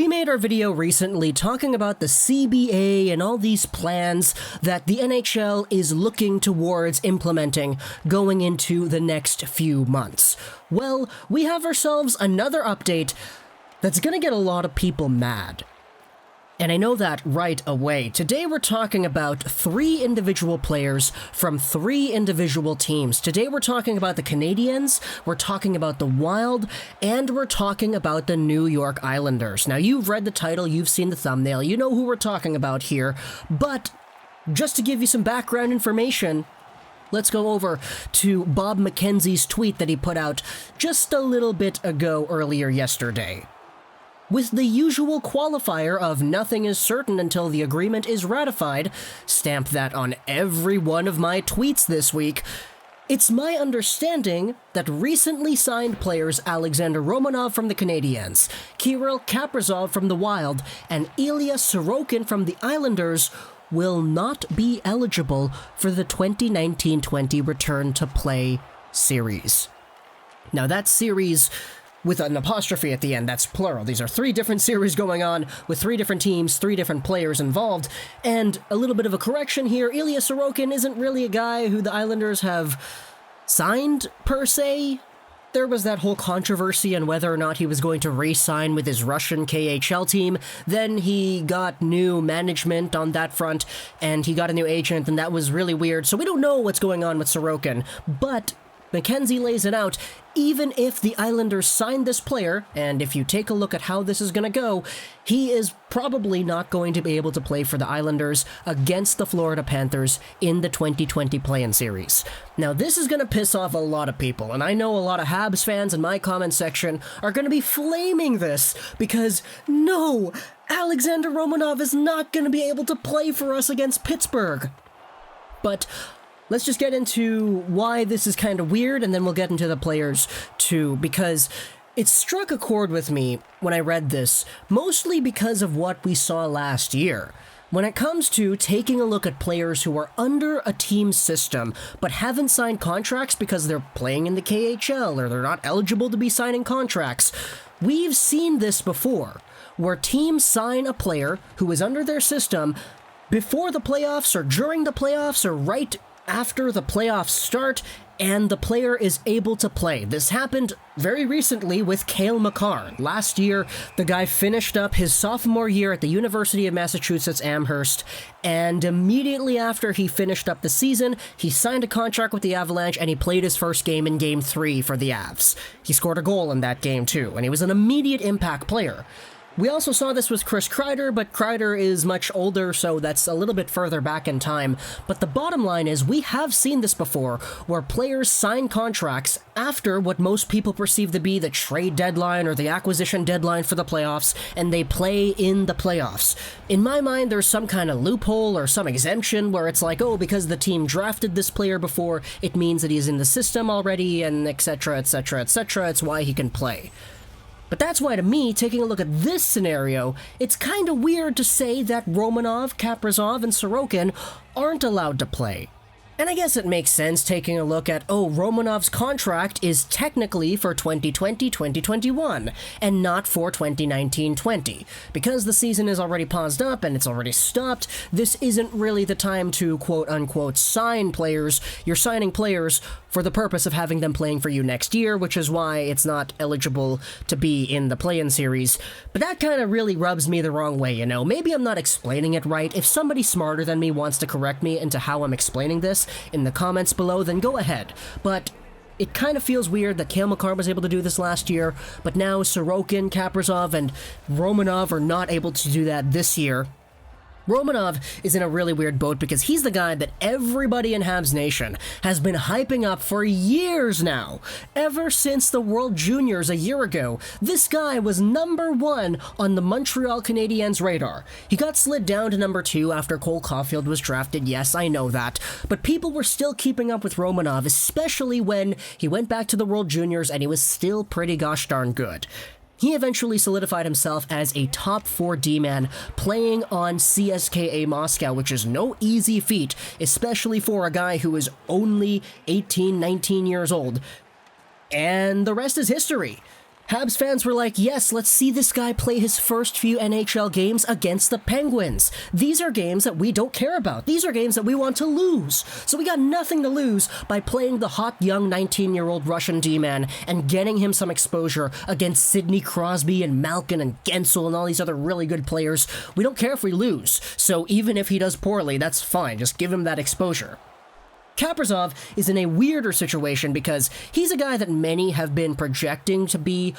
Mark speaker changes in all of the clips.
Speaker 1: We made our video recently talking about the CBA and all these plans that the NHL is looking towards implementing going into the next few months. Well, we have ourselves another update that's gonna get a lot of people mad. And I know that right away. Today we're talking about 3 individual players from 3 individual teams. Today we're talking about the Canadiens, we're talking about the Wild, and we're talking about the New York Islanders. Now you've read the title, you've seen the thumbnail, you know who we're talking about here, but just to give you some background information, let's go over to Bob McKenzie's tweet that he put out just a little bit ago earlier yesterday. With the usual qualifier of nothing is certain until the agreement is ratified, stamp that on every one of my tweets this week, it's my understanding that recently signed players Alexander Romanov from the Canadiens, Kirill Kaprizov from the Wild, and Ilya Sorokin from the Islanders will not be eligible for the 2019-20 Return to Play series. Now that series, with an apostrophe at the end, that's plural. These are 3 different series going on with 3 different teams, 3 different players involved. And a little bit of a correction here, Ilya Sorokin isn't really a guy who the Islanders have signed, per se. There was that whole controversy on whether or not he was going to re-sign with his Russian KHL team. Then he got new management on that front, and he got a new agent, and that was really weird. So we don't know what's going on with Sorokin, but McKenzie lays it out. Even if the Islanders sign this player, and if you take a look at how this is going to go, he is probably not going to be able to play for the Islanders against the Florida Panthers in the 2020 play-in series. Now, this is going to piss off a lot of people, and I know a lot of Habs fans in my comment section are going to be flaming this, because no, Alexander Romanov is not going to be able to play for us against Pittsburgh. But let's just get into why this is kind of weird, and then we'll get into the players too, because it struck a chord with me when I read this, mostly because of what we saw last year. When it comes to taking a look at players who are under a team system but haven't signed contracts because they're playing in the KHL or they're not eligible to be signing contracts, we've seen this before, where teams sign a player who is under their system before the playoffs or during the playoffs or right after the playoffs start, and the player is able to play. This happened very recently with Cale Makar. Last year, the guy finished up his sophomore year at the University of Massachusetts Amherst, and immediately after he finished up the season, he signed a contract with the Avalanche, and he played his first game in Game 3 for the Avs. He scored a goal in that game too, and he was an immediate impact player. We also saw this with Chris Kreider, but Kreider is much older, so that's a little bit further back in time. But the bottom line is, we have seen this before, where players sign contracts after what most people perceive to be the trade deadline or the acquisition deadline for the playoffs, and they play in the playoffs. In my mind, there's some kind of loophole or some exemption where it's like, oh, because the team drafted this player before, it means that he's in the system already, and etc., etc., etc., it's why he can play. But that's why, to me, taking a look at this scenario, it's kind of weird to say that Romanov, Kaprizov, and Sorokin aren't allowed to play. And I guess it makes sense taking a look at, oh, Romanov's contract is technically for 2020-2021, and not for 2019-20. Because the season is already paused up and it's already stopped, this isn't really the time to quote-unquote sign players. You're signing players for the purpose of having them playing for you next year, which is why it's not eligible to be in the play-in series. But that kind of really rubs me the wrong way, you know? Maybe I'm not explaining it right. If somebody smarter than me wants to correct me into how I'm explaining this in the comments below, then go ahead. But it kind of feels weird that Cale Makar was able to do this last year, but now Sorokin, Kaprizov, and Romanov are not able to do that this year. Romanov is in a really weird boat because he's the guy that everybody in Habs Nation has been hyping up for years now. Ever since the World Juniors a year ago, this guy was #1 on the Montreal Canadiens radar. He got slid down to #2 after Cole Caulfield was drafted, yes, I know that, but people were still keeping up with Romanov, especially when he went back to the World Juniors and he was still pretty gosh darn good. He eventually solidified himself as a top 4 D-man playing on CSKA Moscow, which is no easy feat, especially for a guy who is only 18, 19 years old. And the rest is history. Habs fans were like, yes, let's see this guy play his first few NHL games against the Penguins. These are games that we don't care about. These are games that we want to lose. So we got nothing to lose by playing the hot young 19-year-old Russian D-man and getting him some exposure against Sidney Crosby and Malkin and Gensel and all these other really good players. We don't care if we lose. So even if he does poorly, that's fine. Just give him that exposure. Kaprizov is in a weirder situation because he's a guy that many have been projecting to be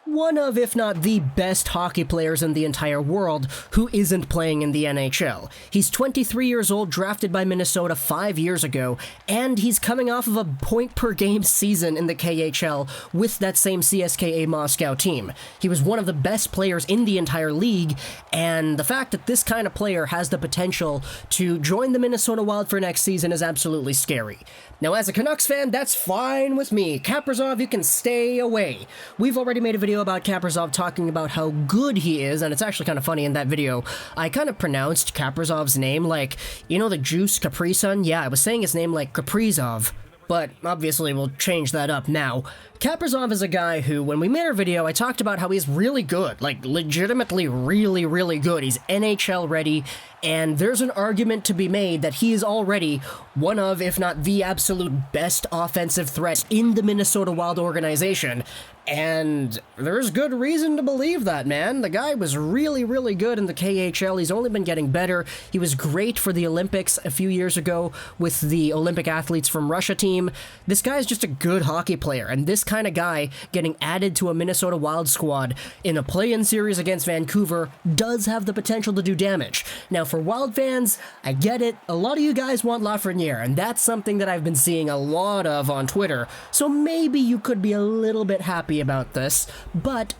Speaker 1: one of, if not the best hockey players in the entire world who isn't playing in the NHL. He's 23 years old, drafted by Minnesota 5 years ago, and he's coming off of a point-per-game season in the KHL with that same CSKA Moscow team. He was one of the best players in the entire league, and the fact that this kind of player has the potential to join the Minnesota Wild for next season is absolutely scary. Now, as a Canucks fan, that's fine with me. Kaprizov, you can stay away. We've already made a video about Kaprizov talking about how good he is, and it's actually kind of funny in that video. I kind of pronounced Kaprizov's name like, you know the juice Capri Sun? Yeah, I was saying his name like Kaprizov. But obviously we'll change that up now. Kaprizov is a guy who, when we made our video, I talked about how he's really good, like legitimately really, really good. He's NHL ready, and there's an argument to be made that he is already one of, if not the absolute best offensive threat in the Minnesota Wild organization. And there's good reason to believe that, man. The guy was really, really good in the KHL. He's only been getting better. He was great for the Olympics a few years ago with the Olympic athletes from Russia team. This guy's just a good hockey player, and this kind of guy getting added to a Minnesota Wild squad in a play-in series against Vancouver does have the potential to do damage. Now, for Wild fans, I get it. A lot of you guys want Lafreniere, and that's something that I've been seeing a lot of on Twitter, so maybe you could be a little bit happy about this, but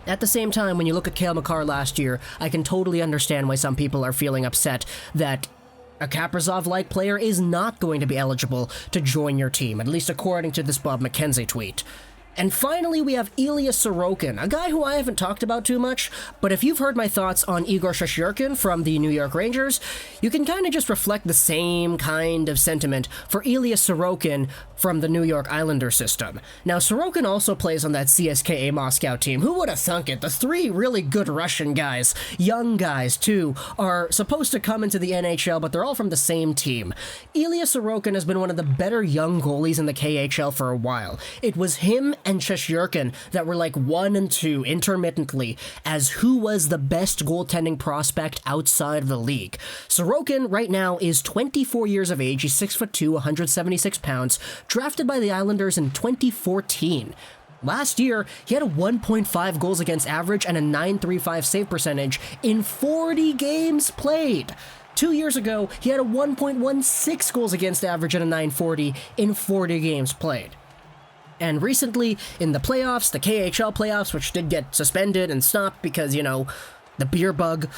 Speaker 1: at the same time, when you look at Cale Makar last year, I can totally understand why some people are feeling upset that a Kaprizov-like player is not going to be eligible to join your team, at least according to this Bob McKenzie tweet. And finally, we have Ilya Sorokin, a guy who I haven't talked about too much, but if you've heard my thoughts on Igor Shesterkin from the New York Rangers, you can kind of just reflect the same kind of sentiment for Ilya Sorokin from the New York Islanders system. Now, Sorokin also plays on that CSKA Moscow team. Who would have thunk it? The three really good Russian guys, young guys too, are supposed to come into the NHL, but they're all from the same team. Ilya Sorokin has been one of the better young goalies in the KHL for a while. It was him and Shesterkin that were like 1 and 2 intermittently as who was the best goaltending prospect outside of the league. Sorokin right now is 24 years of age. He's 6'2", 176 pounds, drafted by the Islanders in 2014. Last year, he had a 1.5 goals against average and a .935 save percentage in 40 games played. 2 years ago, he had a 1.16 goals against average and a .940 in 40 games played. And recently, in the playoffs, the KHL playoffs, which did get suspended and stopped because, you know, the beer bug,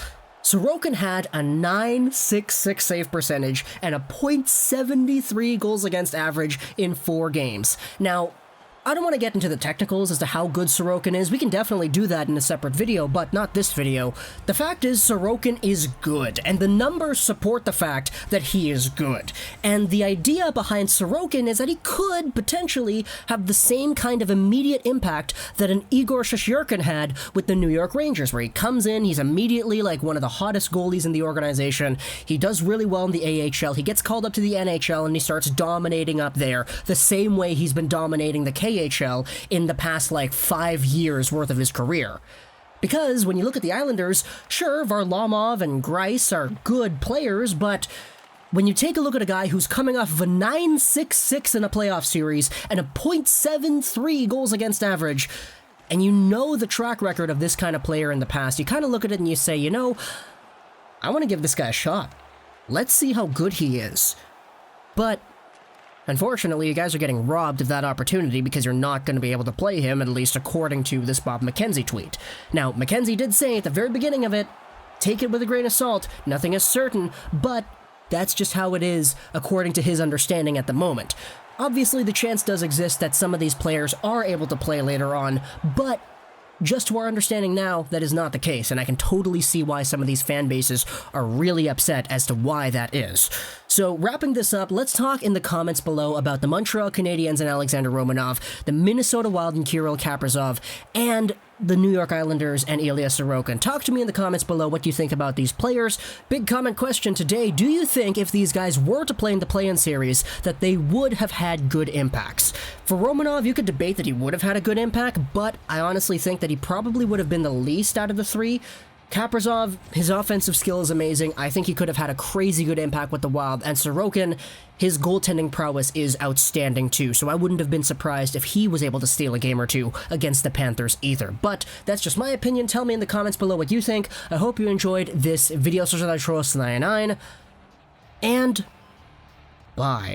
Speaker 1: Sorokin had a .966 save percentage and a .73 goals against average in 4 games. Now, I don't want to get into the technicals as to how good Sorokin is. We can definitely do that in a separate video, but not this video. The fact is, Sorokin is good, and the numbers support the fact that he is good. And the idea behind Sorokin is that he could potentially have the same kind of immediate impact that an Igor Shesterkin had with the New York Rangers, where he comes in, he's immediately like one of the hottest goalies in the organization. He does really well in the AHL. He gets called up to the NHL, and he starts dominating up there the same way he's been dominating the KHL in the past, like, 5 years worth of his career. Because when you look at the Islanders, sure, Varlamov and Greiss are good players, but when you take a look at a guy who's coming off of a .966 in a playoff series and a .73 goals against average, and you know the track record of this kind of player in the past, you kind of look at it and you say, you know, I want to give this guy a shot. Let's see how good he is. But unfortunately, you guys are getting robbed of that opportunity because you're not going to be able to play him, at least according to this Bob McKenzie tweet. Now, McKenzie did say at the very beginning of it, take it with a grain of salt, nothing is certain, but that's just how it is according to his understanding at the moment. Obviously, the chance does exist that some of these players are able to play later on, but just to our understanding now, that is not the case, and I can totally see why some of these fan bases are really upset as to why that is. So, wrapping this up, let's talk in the comments below about the Montreal Canadiens and Alexander Romanov, the Minnesota Wild and Kirill Kaprizov, and the New York Islanders and Ilya Sorokin. Talk to me in the comments below what you think about these players. Big comment question today, do you think if these guys were to play in the play-in series that they would have had good impacts? For Romanov, you could debate that he would have had a good impact, but I honestly think that he probably would have been the least out of the three. Kaprizov, his offensive skill is amazing. I think he could have had a crazy good impact with the Wild, and Sorokin, his goaltending prowess is outstanding too, so I wouldn't have been surprised if he was able to steal a game or two against the Panthers either. But that's just my opinion. Tell me in the comments below what you think. I hope you enjoyed this video. And bye.